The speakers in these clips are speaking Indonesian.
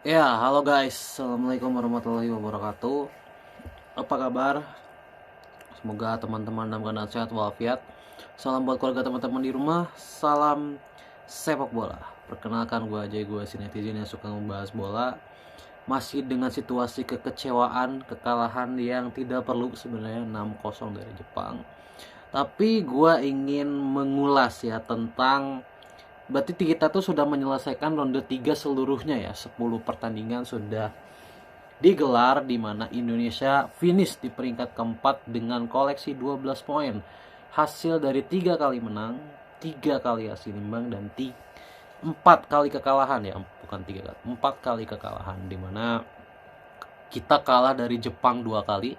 Ya, halo guys. Assalamualaikum warahmatullahi wabarakatuh. Apa kabar? Semoga teman-teman dalam keadaan sehat walafiat. Salam buat keluarga teman-teman di rumah. Salam sepak bola. Perkenalkan gue si netizen yang suka membahas bola. Masih dengan situasi kekecewaan, kekalahan yang tidak perlu sebenarnya 6-0 dari Jepang. Tapi gue ingin mengulas ya tentang berarti kita tuh sudah menyelesaikan ronde 3 seluruhnya ya. 10 pertandingan sudah digelar di mana Indonesia finish di peringkat keempat dengan koleksi 12 poin. Hasil dari 3 kali menang, 3 kali hasil imbang dan 4 kali kekalahan ya, bukan 3 kali, 4 kali kekalahan di mana kita kalah dari Jepang 2 kali,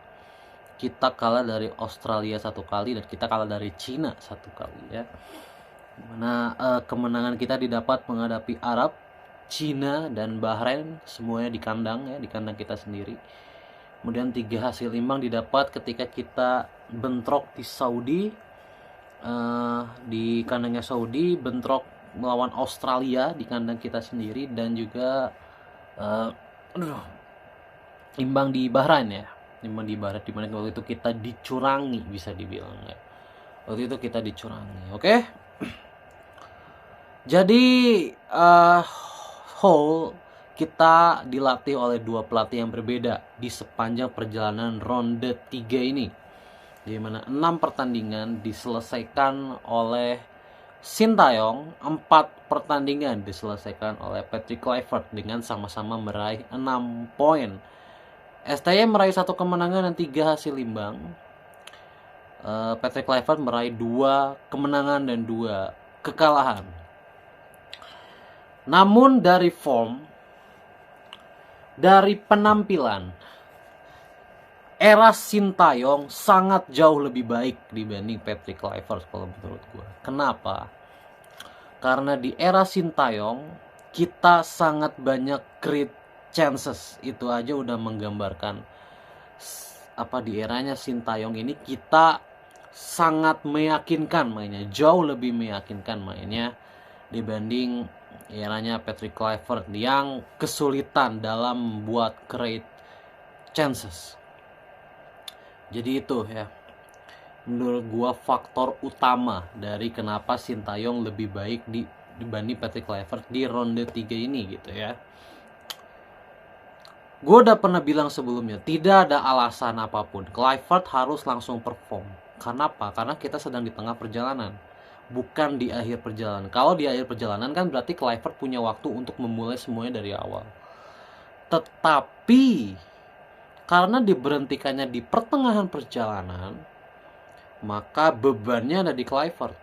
kita kalah dari Australia 1 kali dan kita kalah dari Cina 1 kali ya. Dimana kemenangan kita didapat menghadapi Arab, Cina dan Bahrain, semuanya di kandang ya, di kandang kita sendiri. Kemudian 3 hasil imbang didapat ketika kita bentrok di Saudi, di kandangnya Saudi, bentrok melawan Australia di kandang kita sendiri, dan juga imbang di Bahrain ya, imbang di Bahrain, dimana waktu itu kita dicurangi bisa dibilang ya. Waktu itu kita dicurangi, oke? Jadi whole kita dilatih oleh 2 pelatih yang berbeda di sepanjang perjalanan ronde 3 ini, di mana 6 pertandingan diselesaikan oleh Sintayong, 4 pertandingan diselesaikan oleh Patrick Kluivert dengan sama-sama meraih 6 poin. STY meraih 1 kemenangan dan 3 hasil imbang. Patrick Kluivert meraih 2 kemenangan dan 2 kekalahan. Namun dari form, dari penampilan, era Sintayong sangat jauh lebih baik dibanding Patrick Kluivert kalau menurut gue. Kenapa? Karena di era Sintayong kita sangat banyak create chances. Itu aja udah menggambarkan apa di eranya Sintayong ini kita sangat meyakinkan mainnya, jauh lebih meyakinkan mainnya dibanding eranya Patrick Kluivert yang kesulitan dalam membuat create chances. Jadi itu ya, menurut gua faktor utama dari kenapa Sintayong lebih baik dibanding Patrick Kluivert di ronde 3 ini gitu ya. Gue udah pernah bilang sebelumnya, tidak ada alasan apapun Kluivert harus langsung perform. Kenapa? Karena kita sedang di tengah perjalanan, bukan di akhir perjalanan. Kalau di akhir perjalanan kan berarti Kluivert punya waktu untuk memulai semuanya dari awal. Tetapi karena diberhentikannya di pertengahan perjalanan, maka bebannya ada di Kluivert.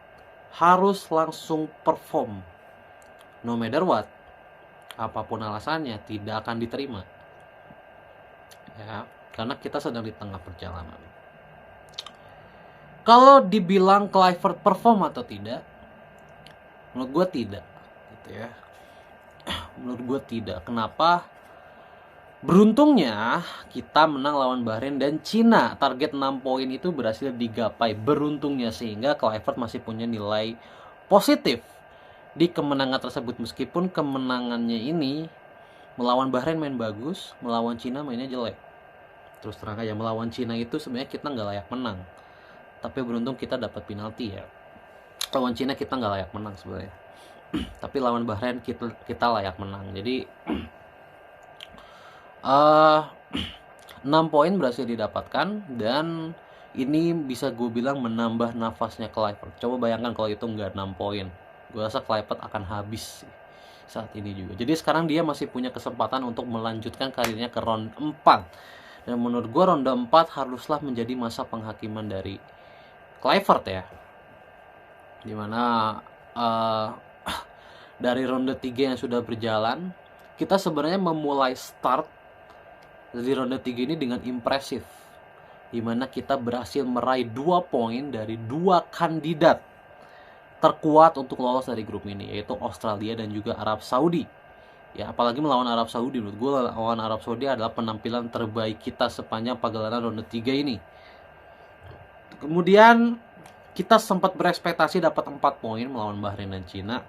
Harus langsung perform. No matter what, apapun alasannya tidak akan diterima. Ya, karena kita sedang di tengah perjalanan. Kalau dibilang Kluivert perform atau tidak, menurut gue tidak, gitu ya. Menurut gue tidak. Kenapa? Beruntungnya kita menang lawan Bahrain dan Cina. Target 6 poin itu berhasil digapai. Beruntungnya sehingga Kluivert masih punya nilai positif di kemenangan tersebut. Meskipun kemenangannya ini melawan Bahrain main bagus, melawan Cina mainnya jelek. Terus terang aja, melawan Cina itu sebenarnya kita nggak layak menang. Tapi beruntung kita dapat penalti ya. Lawan Cina kita nggak layak menang sebenarnya. Tapi lawan Bahrain kita layak menang. Jadi 6 poin berhasil didapatkan dan ini bisa gue bilang menambah nafasnya Kluivert. Coba bayangkan kalau itu nggak 6 poin. Gue rasa Kluivert akan habis saat ini juga. Jadi sekarang dia masih punya kesempatan untuk melanjutkan karirnya ke ronde 4. Dan menurut gue ronde 4 haruslah menjadi masa penghakiman dari Kluivert ya. Dimana dari ronde 3 yang sudah berjalan, kita sebenarnya memulai start di ronde 3 ini dengan impresif. Dimana kita berhasil meraih 2 poin dari 2 kandidat terkuat untuk lolos dari grup ini, yaitu Australia dan juga Arab Saudi. Ya, apalagi melawan Arab Saudi, menurut gue lawan Arab Saudi adalah penampilan terbaik kita sepanjang pagelaran ronde 3 ini. Kemudian Kita sempat berekspektasi dapat 4 poin melawan Bahrain dan Cina,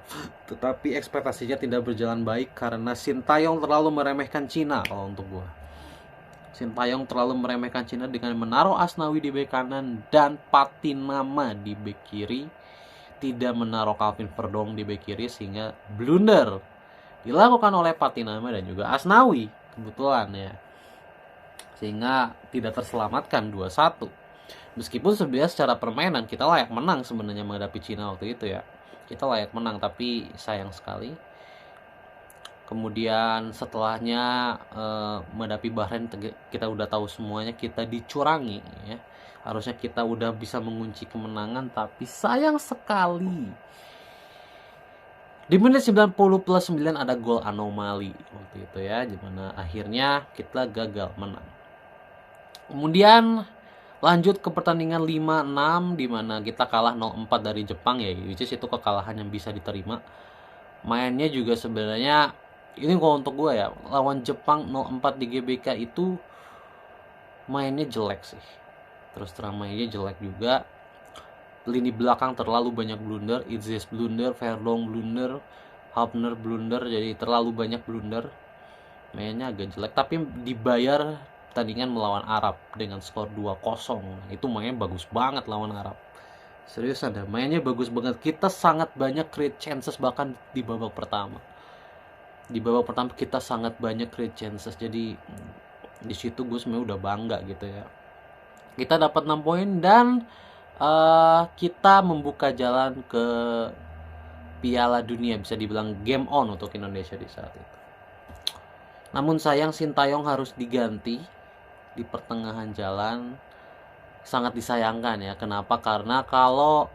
tetapi ekspektasinya tidak berjalan baik karena Sintayong terlalu meremehkan Cina. Kalau untuk gua, Sintayong terlalu meremehkan Cina dengan menaruh Asnawi di bek kanan dan Patinama di bek kiri, tidak menaruh Calvin Verdong di bek kiri, sehingga blunder dilakukan oleh Patinama dan juga Asnawi kebetulan ya, sehingga tidak terselamatkan 2-1. Meskipun sebenarnya secara permainan kita layak menang sebenarnya menghadapi Cina waktu itu ya. Kita layak menang, tapi sayang sekali. Kemudian setelahnya menghadapi Bahrain, kita udah tahu semuanya, kita dicurangi ya. Harusnya kita udah bisa mengunci kemenangan, tapi sayang sekali di menit 90 plus 9 ada gol anomali waktu itu ya, dimana akhirnya kita gagal menang. Kemudian lanjut ke pertandingan 5-6 di mana kita kalah 0-4 dari Jepang ya, which is itu kekalahan yang bisa diterima. Mainnya juga sebenarnya, ini kalau untuk gue ya, lawan Jepang 0-4 di GBK itu mainnya jelek sih. Terus terang mainnya jelek juga. Lini belakang terlalu banyak blunder, Idzes blunder, Verdong blunder, Hapner blunder, jadi terlalu banyak blunder. Mainnya agak jelek, tapi dibayar pertandingan melawan Arab dengan skor 2-0. Itu mainnya bagus banget lawan Arab. Serius ada, mainnya bagus banget. Kita sangat banyak create chances bahkan di babak pertama. Di babak pertama kita sangat banyak create chances. Jadi di situ gue sebenarnya udah bangga gitu ya. Kita dapat 6 poin dan kita membuka jalan ke Piala Dunia, bisa dibilang game on untuk Indonesia di saat itu. Namun sayang Sintayong harus diganti di pertengahan jalan. Sangat disayangkan ya. Kenapa? Karena kalau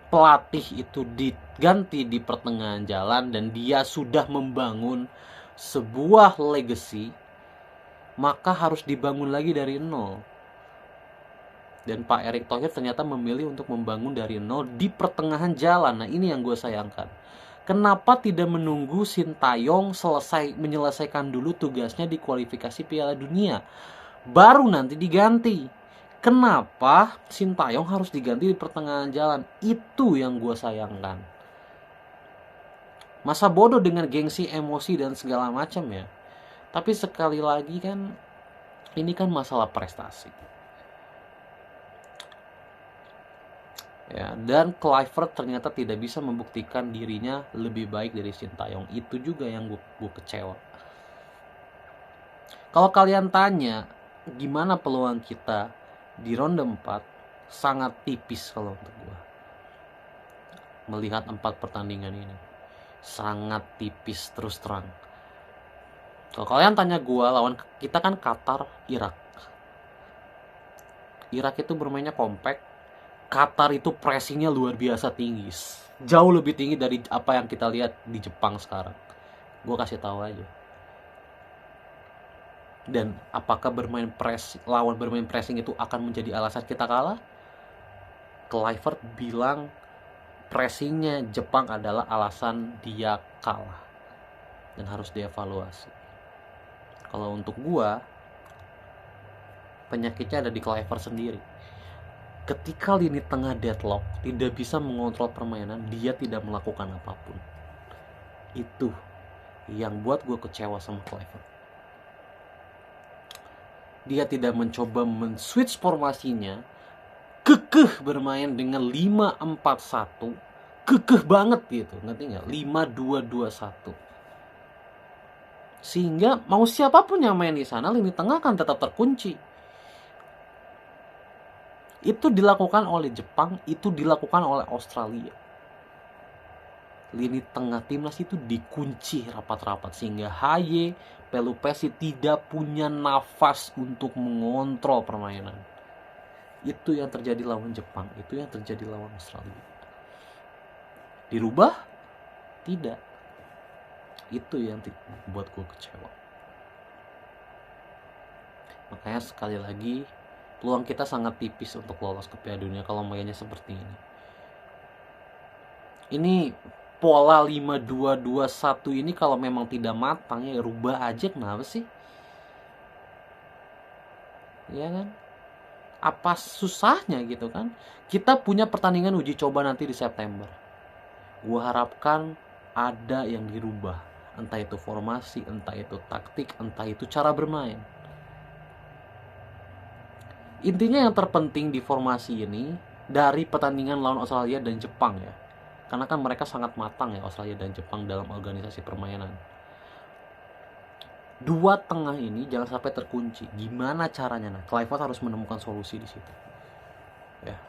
pelatih itu diganti di pertengahan jalan dan dia sudah membangun sebuah legacy, maka harus dibangun lagi dari nol. Dan Pak Erick Thohir ternyata memilih untuk membangun dari nol di pertengahan jalan. Nah ini yang gue sayangkan. Kenapa tidak menunggu Sintayong menyelesaikan dulu tugasnya di kualifikasi Piala Dunia, baru nanti diganti? Kenapa Sintayong harus diganti di pertengahan jalan? Itu yang gue sayangkan. Masa bodoh dengan gengsi, emosi, dan segala macam ya. Tapi sekali lagi kan, ini kan masalah prestasi. Ya, dan Kluivert ternyata tidak bisa membuktikan dirinya lebih baik dari Sintayong. Itu juga yang gue kecewa. Kalau kalian tanya gimana peluang kita di ronde 4, sangat tipis kalau untuk gue. Melihat 4 pertandingan ini sangat tipis terus terang. Kalau kalian tanya gue, lawan kita kan Qatar, Irak. Irak itu bermainnya kompak. Qatar itu pressingnya luar biasa tinggi, jauh lebih tinggi dari apa yang kita lihat di Jepang sekarang. Gue kasih tahu aja. Dan apakah lawan bermain pressing itu akan menjadi alasan kita kalah? Kluivert bilang pressingnya Jepang adalah alasan dia kalah dan harus dievaluasi. Kalau untuk gue, penyakitnya ada di Kluivert sendiri. Ketika lini tengah deadlock, tidak bisa mengontrol permainan, dia tidak melakukan apapun. Itu yang buat gue kecewa sama Kluivert. Dia tidak mencoba men-switch formasinya, kekeh bermain dengan 5-4-1, kekeh banget gitu, ngerti nggak? 5-2-2-1. Sehingga mau siapapun yang main di sana, lini tengah akan tetap terkunci. Itu dilakukan oleh Jepang, itu dilakukan oleh Australia. Lini tengah timnas itu dikunci rapat-rapat sehingga Haye, Pelupesi tidak punya nafas untuk mengontrol permainan. Itu yang terjadi lawan Jepang, itu yang terjadi lawan Australia. Dirubah? Tidak. Itu yang buat gue kecewa. Makanya sekali lagi, peluang kita sangat tipis untuk lolos ke Piala Dunia kalau mainnya seperti ini. Ini pola 5-2-2-1 ini kalau memang tidak matang ya rubah aja, kenapa sih? Ya kan? Apa susahnya gitu kan? Kita punya pertandingan uji coba nanti di September. Gua harapkan ada yang dirubah. Entah itu formasi, entah itu taktik, entah itu cara bermain. Intinya yang terpenting di formasi ini dari pertandingan lawan Australia dan Jepang ya. Karena kan mereka sangat matang ya Australia dan Jepang dalam organisasi permainan. Dua tengah ini jangan sampai terkunci. Gimana caranya? Nah, Clivert harus menemukan solusi di situ. Ya.